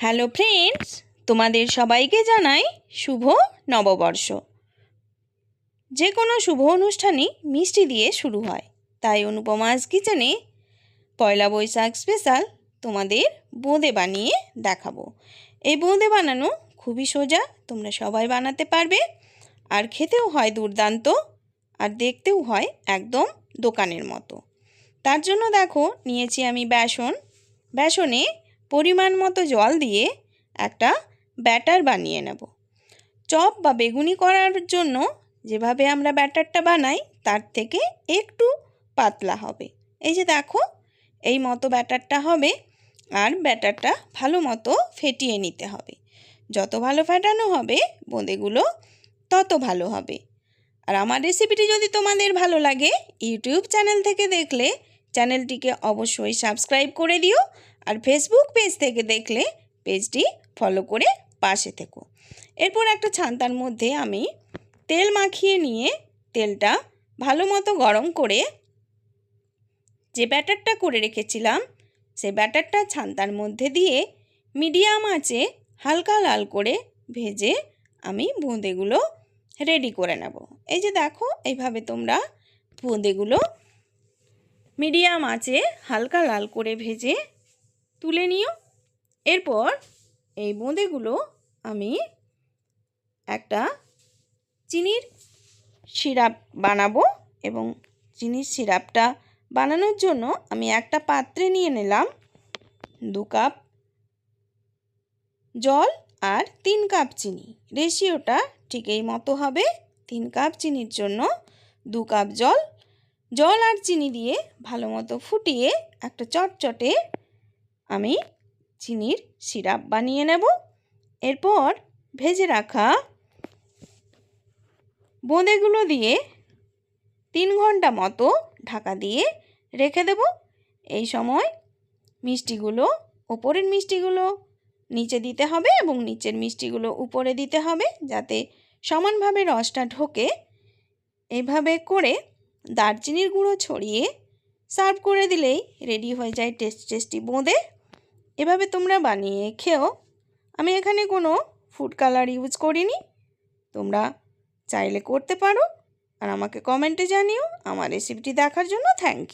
Hello friends, তোমাদের সবাইকে জানাই শুভ নববর্ষ। যে কোনো শুভ অনুষ্ঠানই মিষ্টি দিয়ে শুরু হয়, তাই অনুপমাস কিচেনে পয়লা বৈশাখ স্পেশাল তোমাদের বোঁদে বানিয়ে দেখাবো। এই বোঁদে বানানো খুবই সোজা, তোমরা সবাই বানাতে পারবে। আর খেতেও হয় দুর্দান্ত, আর দেখতেও হয় একদম দোকানের মতো। তার জন্য দেখো নিয়েছি আমি বেসনে পরিমাণ মতো জল দিয়ে একটা ব্যাটার বানিয়ে নেব। চপ বা বেগুনি করার জন্য যেভাবে আমরা ব্যাটারটা বানাই তার থেকে একটু পাতলা হবে। এই যে দেখো, এই মতো ব্যাটারটা হবে। আর ব্যাটারটা ভালো মতো ফেটিয়ে নিতে হবে। যত ভালো ফেটানো হবে বোঁদেগুলো তত ভালো হবে। আর আমার রেসিপিটি যদি তোমাদের ভালো লাগে, ইউটিউব চ্যানেল থেকে দেখলে চ্যানেলটিকে অবশ্যই সাবস্ক্রাইব করে দিও। আর ফেসবুক পেজ থেকে দেখলে পেজটি ফলো করে পাশে থেকো। এরপর একটা ছান্তার মধ্যে আমি তেল মাখিয়ে নিয়ে তেলটা ভালো মতো গরম করে যে ব্যাটারটা করে রেখেছিলাম সেই ব্যাটারটা ছান্তার মধ্যে দিয়ে মিডিয়াম আঁচে হালকা লাল করে ভেজে আমি বোঁদেগুলো রেডি করে নেব। এই যে দেখো, এইভাবে তোমরা বোঁদেগুলো মিডিয়াম আঁচে হালকা লাল করে ভেজে তুলে নিও। এরপর এই বোঁদেগুলো আমি একটা চিনির সিরাপ বানাবো, এবং চিনির সিরাপটা বানানোর জন্য আমি একটা পাত্রে নিয়ে নিলাম 2 কাপ জল আর 3 কাপ চিনি। রেশিওটা ঠিক এই মতো হবে। 3 কাপ চিনির জন্য 2 কাপ জল আর চিনি দিয়ে ভালো মতো ফুটিয়ে একটা চটচটে আমি চিনির সিরাপ বানিয়ে নেব। এরপর ভেজে রাখা বোঁদেগুলো দিয়ে 3 ঘন্টা মতো ঢাকা দিয়ে রেখে দেব। এই সময় মিষ্টিগুলো, ওপরের মিষ্টিগুলো নিচে দিতে হবে এবং নিচের মিষ্টিগুলো উপরে দিতে হবে, যাতে সমানভাবে রসটা ঢোকে। এইভাবে করে দারচিনির গুঁড়ো ছড়িয়ে সার্ভ করে দিলেই রেডি হয়ে যায় টেস্টি বোঁদে। এভাবে তোমরা বানিয়ে খেও। আমি এখানে কোনো ফুড কালার ইউজ করিনি, তোমরা চাইলে করতে পারো। আর আমাকে কমেন্টে জানিও। আমার রেসিপিটি দেখার জন্য থ্যাংক ইউ।